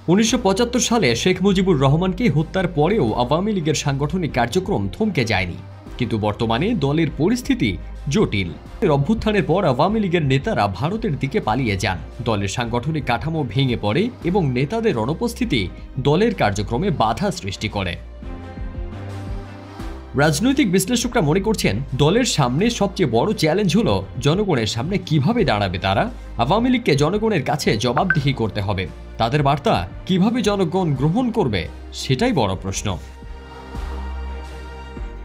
1975 সালে শেখ মুজিবুর রহমানকে হত্যার পরেও আওয়ামী লীগের সাংগঠনিক কার্যক্রম থমকে যায়নি, কিন্তু বর্তমানে দলের পরিস্থিতি জটিল। অভ্যুত্থানের পর আওয়ামী লীগের নেতারা ভারতের দিকে পালিয়ে যান, দলের সাংগঠনিক কাঠামো ভেঙে পড়ে এবং নেতাদের অনুপস্থিতি দলের কার্যক্রমে বাধা সৃষ্টি করে। রাজনৈতিক বিশ্লেষকরা মনে করছেন, দলের সামনে সবচেয়ে বড় চ্যালেঞ্জ হলো জনগণের সামনে কিভাবে দাঁড়াবে তারা। আওয়ামী লীগকে জনগণের কাছে জবাবদিহি করতে হবে। তাদের বার্তা কিভাবে জনগণ গ্রহণ করবে, সেটাই বড় প্রশ্ন।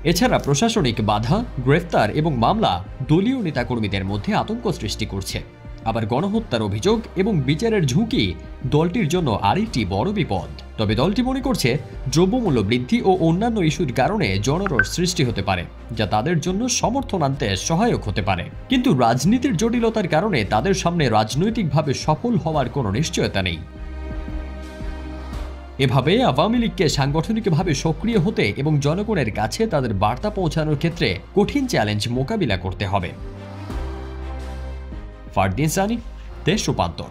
এছাড়া প্রশাসনিক বাধা, গ্রেফতার এবং মামলা দলীয় নেতাকর্মীদের মধ্যে আতঙ্ক সৃষ্টি করছে। আবার গণহত্যার অভিযোগ এবং বিচারের ঝুঁকি দলটির জন্য আরেকটি বড় বিপদ। তবে দলটি মনে করছে, দ্রব্যমূল্য বৃদ্ধি ও অন্যান্য ইস্যুর কারণে জনরোষ সৃষ্টি হতে পারে, যা তাদের জন্য সমর্থন আনতে সহায়ক হতে পারে। কিন্তু রাজনীতির জটিলতার কারণে তাদের সামনে রাজনৈতিকভাবে সফল হওয়ার কোনো নিশ্চয়তা নেই। এভাবে আওয়ামী লীগকে সাংগঠনিকভাবে সক্রিয় হতে এবং জনগণের কাছে তাদের বার্তা পৌঁছানোর ক্ষেত্রে কঠিন চ্যালেঞ্জ মোকাবিলা করতে হবে। ফারদিন সানি, দেশ রূপান্তর।